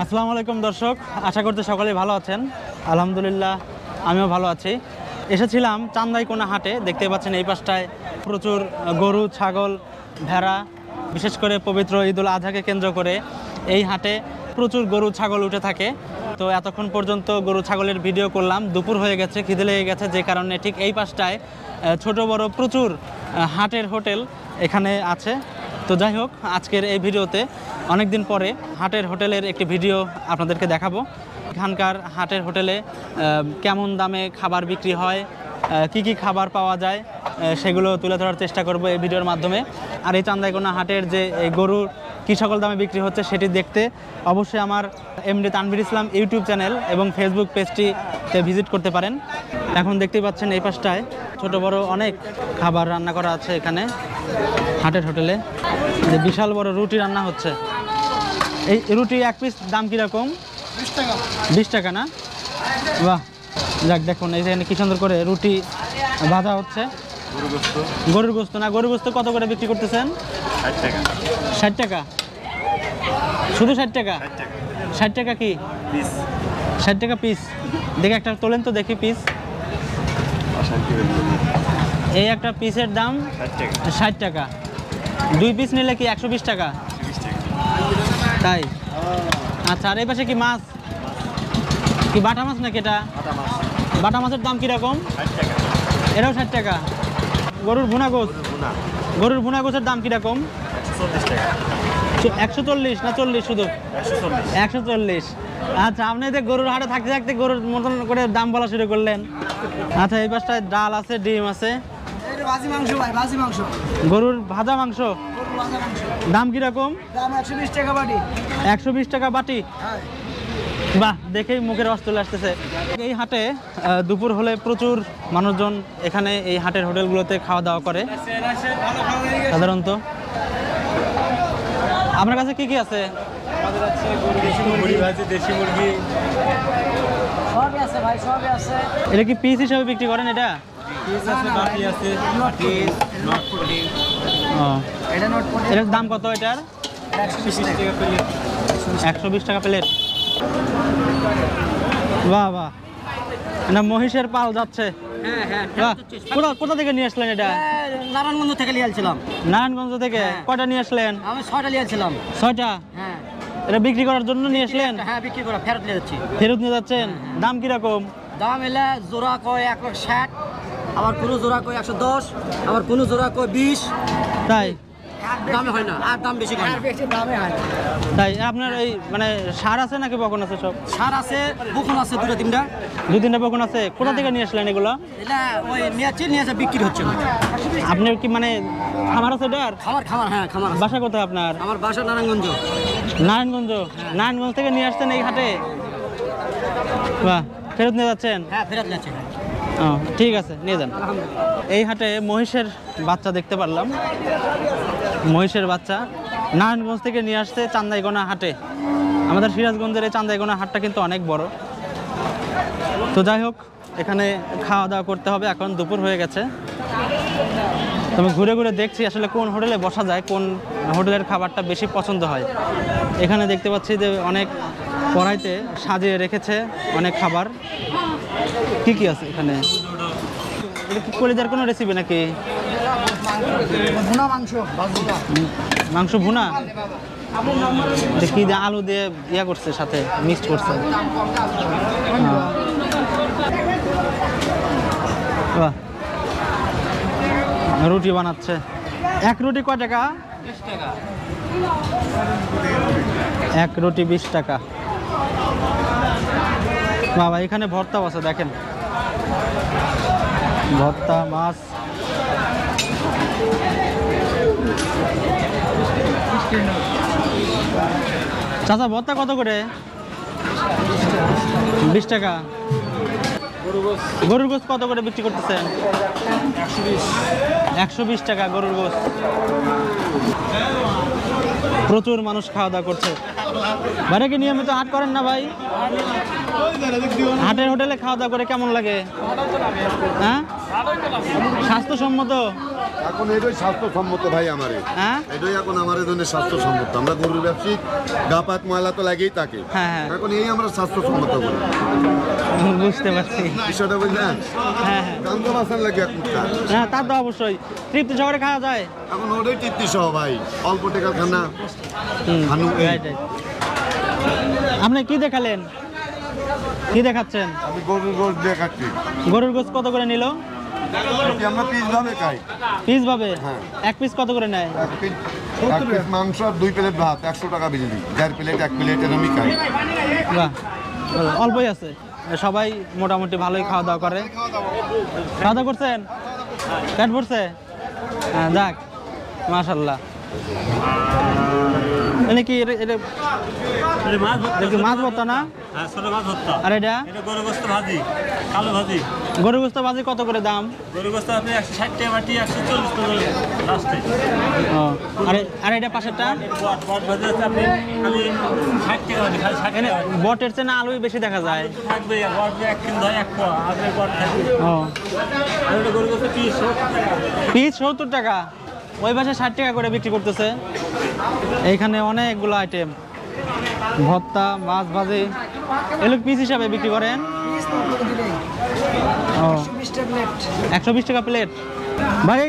আসসালামু আলাইকুম দর্শক, আশা করতে সকলেই ভালো আছেন। আলহামদুলিল্লাহ আমিও ভালো আছি। এসেছিলাম চান্দাইকোনা হাটে। দেখতে পাচ্ছেন এই পাশটায় প্রচুর গরু, ছাগল, ভেড়া, বিশেষ করে পবিত্র ঈদুল আজহাকে কেন্দ্র করে এই হাটে প্রচুর গরু ছাগল উঠে থাকে। তো এতক্ষণ পর্যন্ত গরু ছাগলের ভিডিও করলাম, দুপুর হয়ে গেছে, খিদে লেগে গেছে, যে কারণে ঠিক এই পাশটায় ছোট বড় প্রচুর হাটের হোটেল এখানে আছে। তো যাই হোক, আজকের এই ভিডিওতে অনেক দিন পরে হাটের হোটেলের একটি ভিডিও আপনাদেরকে দেখাবো। এখানকার হাটের হোটেলে কেমন দামে খাবার বিক্রি হয়, কি কি খাবার পাওয়া যায়, সেগুলো তুলে ধরার চেষ্টা করব এই ভিডিওর মাধ্যমে। আর এই চান্দাইকোনা হাটের যে এই গরুর কী সকল দামে বিক্রি হচ্ছে সেটি দেখতে অবশ্যই আমার এমডি তানভীর ইসলাম ইউটিউব চ্যানেল এবং ফেসবুক পেজটিতে ভিজিট করতে পারেন। এখন দেখতেই পাচ্ছেন এই পাশটায় ছোট বড় অনেক খাবার রান্না করা আছে এখানে হাটের হোটেলে। যে বিশাল বড় রুটি রান্না হচ্ছে। এই রুটি এক পিস দাম কীরকম? 20 টাকা না? বাহ, যাক দেখুন এইখানে কি সুন্দর করে রুটি ভাজা হচ্ছে। গরুর গোস্ত না? গরুর গোস্ত কত করে বিক্রি করতেছেন? 60 টাকা। শুধু 60 টাকা? 60 টাকা কি 60 টাকা পিস? দেখে একটা তোলেন তো দেখি পিস। এই একটা পিসের দাম 60 টাকা। 2 পিস নিলে কি 120 টাকা? তাই? আচ্ছা, আর এই পাশে কি মাছ? কি বাটা মাছ নাকি এটা? বাটা মাছের দাম কিরকম? এটাও 60 টাকা। গরুর ভুনা গোস? গরুর ভুনা গোসের দাম কিরকম? 140 না 40? শুধু 140। আচ্ছা, আপনি যে গরুর হাটে থাকতে থাকতে গরুর মতন করে দাম বলা শুরু করলেন। আচ্ছা, এই পাশটায় ডাল আছে, ডিম আছে। গরুর ভাজা মাংস দাম কিরকম? 120 টাকা বাটি। 120 টাকা বাটি? বাহ, দেখেই মুখের রস চলে আসতেছে। এই হাটে দুপুর হলে প্রচুর মানুষজন এখানে এই হাটের হোটেলগুলোতে খাওয়া দাওয়া করে সাধারণত। আপনার কাছে কি কি আছে? আমাদের আছে মুরগি ভাজি, দেশি মুরগি সবই আছে ভাই, সবই আছে। এটা কি পিস হিসাবে বিক্রি করেন? এটা পিস আছে, বাটি আছে, নট ফুডি। ও, এটা নট ফুডি। এটার দাম কত? এটার 120 টাকা প্লেট। 120 টাকা প্লেট। বাহ বাহ, না মহিষের পাল যাচ্ছে। হ্যাঁ। বাহ, কোথা থেকে নিয়ে আসলেন এটা? নারায়ণগঞ্জ থেকে নিয়ে আসছিলাম। নারায়ণগঞ্জ থেকে? কয়টা নিয়ে আসলেন? আমি 6টা নিয়ে আসছিলাম। 6টা? হ্যাঁ। এটা বিক্রি করার জন্য নিয়ে আসলেন? হ্যাঁ, বিক্রি করা, ফেরত নিয়ে যাচ্ছি। ফেরত নিয়ে যাচ্ছেন? দাম কিরকম? দাম এলে জোড়া কয় 160, আবার কোনো জোড়া কয় 110, আবার কোনো জোড়া কয় 20। তাই? দামে হয় না, আর দাম বেশি হয় না। বেশি দামে হয় না। তাই? আপনার এই মানে সার আছে নাকি বকন আছে? সব সার আছে, বকুন আছে 2-3টা। 2-3টা বকন আছে। কোথা থেকে নিয়ে আসলেন এগুলো? এটা ওই নিয়ে আসে বিক্রি হচ্ছে না। আপনার কি মানে খামার আছে এটার? খামার, হ্যাঁ খামার আছে। বাসা কোথায় আপনার? আমার বাসা নারায়ণগঞ্জ। নারায়ণগঞ্জ? নারায়ণগঞ্জ থেকে নিয়ে আসছেন এই হাটে? বাহ, ফেরত নিয়ে যাচ্ছেন? হ্যাঁ, ফেরত যাচ্ছে। ও, ঠিক আছে, নিয়ে যান। এই হাটে মহিষের বাচ্চা দেখতে পারলাম। মহিষের বাচ্চা নারায়ণগঞ্জ থেকে নিয়ে আসছে চান্দাইকোনা হাটে। আমাদের সিরাজগঞ্জের এই চান্দাইকোনা হাটটা কিন্তু অনেক বড়। তো যাই হোক, এখানে খাওয়া দাওয়া করতে হবে। এখন দুপুর হয়ে গেছে। তবে ঘুরে ঘুরে দেখছি আসলে কোন হোটেলে বসা যায়, কোন হোটেলের খাবারটা বেশি পছন্দ হয়। এখানে দেখতে পাচ্ছি যে অনেক কড়াইতে সাজিয়ে রেখেছে অনেক খাবার। কি কি আছে এখানে? এটা কি কলিজার কোনো রেসিপি নাকি? ভুনা মাংস, মাংস ভুনা? কি দিয়ে আলু দিয়ে ইয়া করছে, সাথে মিক্সড করছে। বাহ, রুটি বানাচ্ছে। এক রুটি কয় টাকা? 20 টাকা। এক রুটি 20 টাকা। বাবা, এখানে ভর্তাও আছে, দেখেন ভর্তা, মাছ। চাচা, ভর্তা কত করে? 20 টাকা। গরুর গোস কত করে বিক্রি করতেছেন? 120 টাকা গরুর গোস। প্রচুর মানুষ খাওয়া দাওয়া করছে। বাইরে কি নিয়মিত হাট করেন না ভাই? হাটের হোটেলে খাওয়া দাওয়া করে কেমন লাগে? হ্যাঁ, স্বাস্থ্যসম্মত? এখন এটাই স্বাস্থ্যসম্মত ভাই আমারে। হ্যাঁ এটাই এখন আমাদের জন্য স্বাস্থ্যসম্মত। আমরা গরুর ব্যবসায়িক গা পাত ময়লা তো লাগেই থাকে। হ্যাঁ হ্যাঁ এখন এই আমরা স্বাস্থ্যসম্মত করি। বুঝতে পারছি। বিষয়টা বুঝলেন? হ্যাঁ হ্যাঁ দাম তো বাঁচান লাগে এক মুখটা। হ্যাঁ তা তো অবশ্যই তৃপ্তি সহকারে খাওয়া যায়। এখন ওটাই তৃপ্তি সহ ভাই, অল্প টাকা খানা। হুম, খানু এই। right, right. আপনি কি দেখালেন, কি দেখাচ্ছেন? আমি গরুর গোশ দেখাচ্ছি। গরুর গোশ কত করে নিল? আমরা পিস ভাবে খাই। পিস ভাবে? হ্যাঁ। এক পিস কত করে নেয়? এক পিস মাংস আর 2 প্লেট ভাত 100 টাকা বিল। 1.5 প্লেট 1 প্লেট এরকমই খাই। বাহ, ভালো, অল্পই আছে। সবাই মোটামুটি ভালোই খাওয়া দাওয়া করে। খাওয়া দাওয়া করছেন? পেট ভরছে? হ্যাঁ, যাক মাশাল্লাহ। এটা কি এটা মাছ ভর্তা না? হ্যাঁ, ছোট মাছ ভর্তা। আর এটা এটা গরু গোস্ত ভাজি, কালো ভাজি। গরু গোস্ত ভাজি কত করে দাম? গরু গোস্ত আপনি 160 টাকা বাটি, 140 টাকা লাস্টে। ও, আর এটা পাশেরটা বট ভাজি আছে আপনি খালি 60 টাকা বাটি, খালি 60 এনে টাকা বাটি। বটের চেয়ে না আলুই বেশি দেখা যায়। থাকবে বট 1 কিলো হয় 1 পোয়া, আগে বট থাকবে। ও, আর এটা গরু গোস্ত পিস 70 টাকা। পিস 70 টাকা, ওই পাশে 60 টাকা করে বিক্রি করতেছে। এইখানে অনেকগুলো আইটেম, ভর্তা, মাছ ভাজি, এগুলো পিস হিসাবে বিক্রি করেন? ও, 120 টাকা প্লেট। ভাই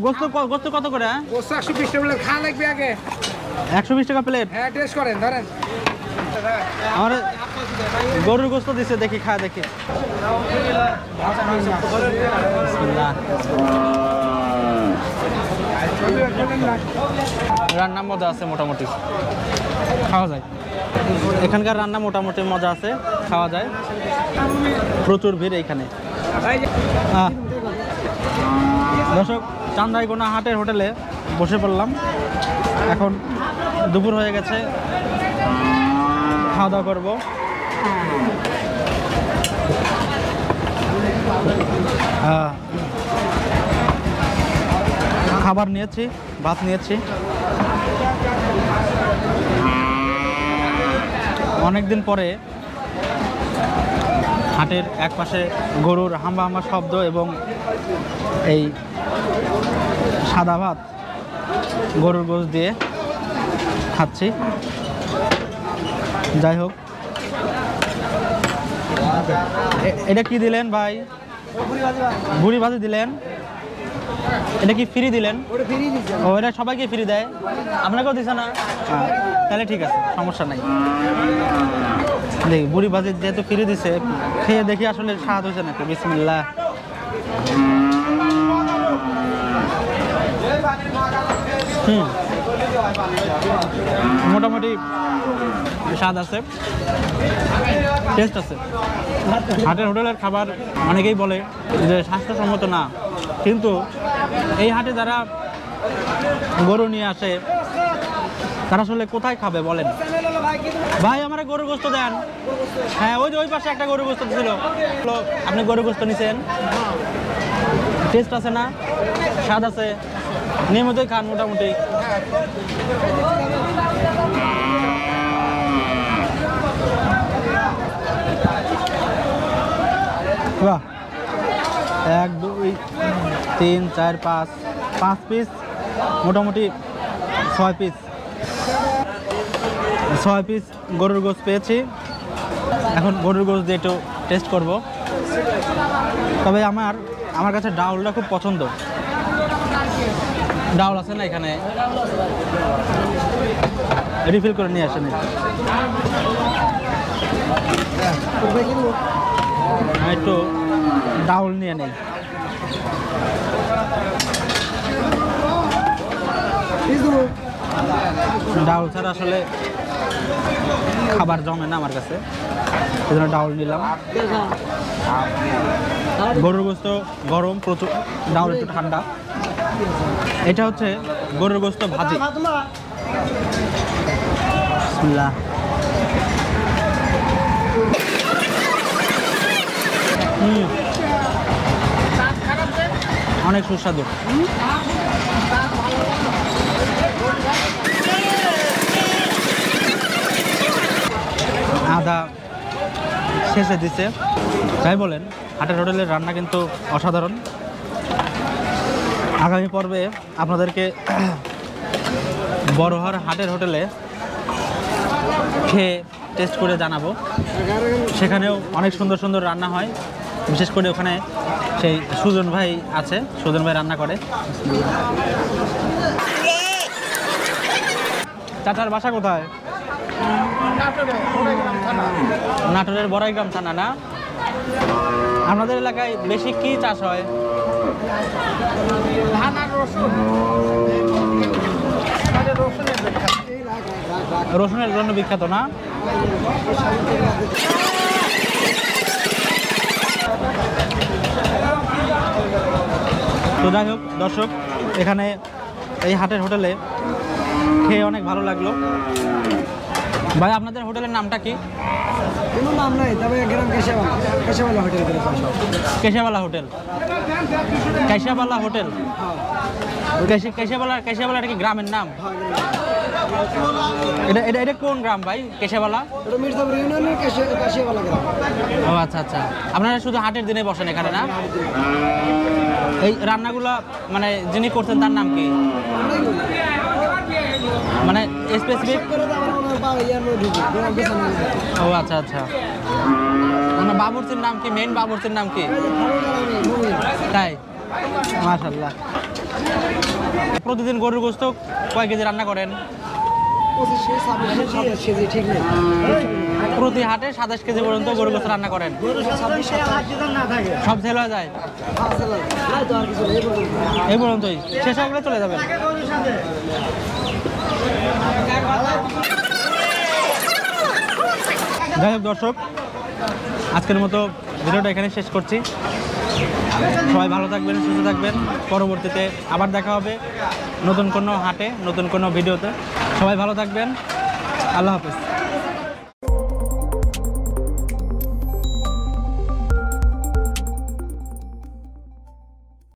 গোস্ত গোস্ত কত করে? গোস্ত 120 টাকা প্লেট খাওয়া লাগবে আগে। 120 টাকা প্লেট। হ্যাঁ, টেস্ট করেন, ধরেন। আমার গরুর গোস্ত দিছে, দেখি খায় দেখি। বিসমিল্লাহ। রান্না মজা আছে মোটামুটি, খাওয়া যায়। এখানকার রান্না মোটামুটি মজা আছে, খাওয়া যায়। প্রচুর ভিড় এইখানে। দর্শক, চান্দাইকোনা হাটের হোটেলে বসে পড়লাম। এখন দুপুর হয়ে গেছে, খাওয়া দাওয়া করবো। খাবার নিয়েছি, ভাত নিয়েছি। অনেকদিন পরে হাটের এক পাশে গরুর হাম্বা হাম্বা শব্দ এবং এই সাদা ভাত গরুর গোশ দিয়ে খাচ্ছি। যাই হোক, এটা কি দিলেন ভাই? বুড়ি ভাজি দিলেন। এটা কি ফ্রি দিলেন? ও, এটা সবাইকে ফ্রি দেয়, আপনাকেও দিছে না? তাহলে ঠিক আছে, সমস্যা নাই। দেখি বুড়ি ভাজি যেহেতু ফ্রি দিছে, খেয়ে দেখি আসলে স্বাদ হয়েছে নাকি। বিসমিল্লাহ। মোটামুটি স্বাদ আছে, টেস্ট আছে। হাটের হোটেলের খাবার অনেকেই বলে যে স্বাস্থ্যসম্মত না, কিন্তু এই হাটে যারা গরু নিয়ে আসে তারা আসলে কোথায় খাবে বলেন? ভাই আমার গরুর গোস্ত দেন। হ্যাঁ, ওই যে ওই পাশে একটা গরুর গোস্ত ছিল, আপনি গরুর গোস্ত নিছেন। টেস্ট আছে না? স্বাদ আছে? নিয়মিতই খান মোটামুটি? বাহ, 1 2 3 4 5 পিস, মোটামুটি 6 পিস গরুর গোশ পেয়েছি। এখন গরুর গোশ দিয়ে একটু টেস্ট করব। তবে আমার কাছে ডাউলটা খুব পছন্দ। ডাউল আছে না এখানে? রিফিল করে নিয়ে আসেন। আমি একটু ডাউল নিয়ে নেই। ডাউল ছাড়া আসলে খাবার জমে না আমার কাছে, এই জন্য ডাউল নিলাম। গরুর গোস্ত গরম প্রচুর, ডাউল একটু ঠান্ডা। এটা হচ্ছে গরুর গোস্ত ভাজি। বিসমিল্লাহ। অনেক সুস্বাদু। আদা শেষে দিছে। যাই বলেন, হাটের হোটেলের রান্না কিন্তু অসাধারণ। আগামী পর্বে আপনাদেরকে বড়হার হাটের হোটেলে খেয়ে টেস্ট করে জানাবো। সেখানেও অনেক সুন্দর সুন্দর রান্না হয়, বিশেষ করে ওখানে সেই সুজন ভাই আছে, সুজন ভাই রান্না করে। চাচার বাসা কোথায়? নাটোরের বড়াইগ্রাম থানা না? আপনাদের এলাকায় বেশি কি চাষ হয়? রসুনের জন্য বিখ্যাত না? তো যাই হোক দর্শক, এখানে এই হাটের হোটেলে খেয়ে অনেক ভালো লাগলো। ভাই আপনাদের হোটেলের নামটা কি? কোনো নাম নাই, তবে গ্রাম কেশাবালা হোটেল করে কেশাবালা হোটেল। কেশাবালা হোটেল, কেশাবালা এটা কি গ্রামের নাম? এটা এটা এটা কোন গ্রাম ভাই কেশাবালা? এটা মির্জাপুর ইউনিয়নের কেশাবালা গ্রাম। ও আচ্ছা আচ্ছা, আপনারা শুধু হাটের দিনে বসেন এখানে না? এই রান্নাগুলো মানে যিনি করতেন তার নাম কি, মানে স্পেসিফিক? ও আচ্ছা আচ্ছা, মানে বাবুর্চির নাম কি? মেইন বাবুর্চির নাম কি? তাই, মাশাআল্লাহ। প্রতিদিন গরুর গোশত কয় কেজি রান্না করেন? ঠিক নেই, প্রতি হাটে 27 কেজি পর্যন্ত গরুর গোশত রান্না করেন? সব সেল হয়ে যায় এই পর্যন্তই, শেষ হয়ে গেলে চলে যাবেন? যাই হোক দর্শক, আজকের মতো ভিডিওটা এখানে শেষ করছি। সবাই ভালো থাকবেন, সুস্থ থাকবেন। পরবর্তীতে আবার দেখা হবে নতুন কোনো হাটে, নতুন কোনো ভিডিওতে। সবাই ভালো থাকবেন, আল্লাহ হাফেজ।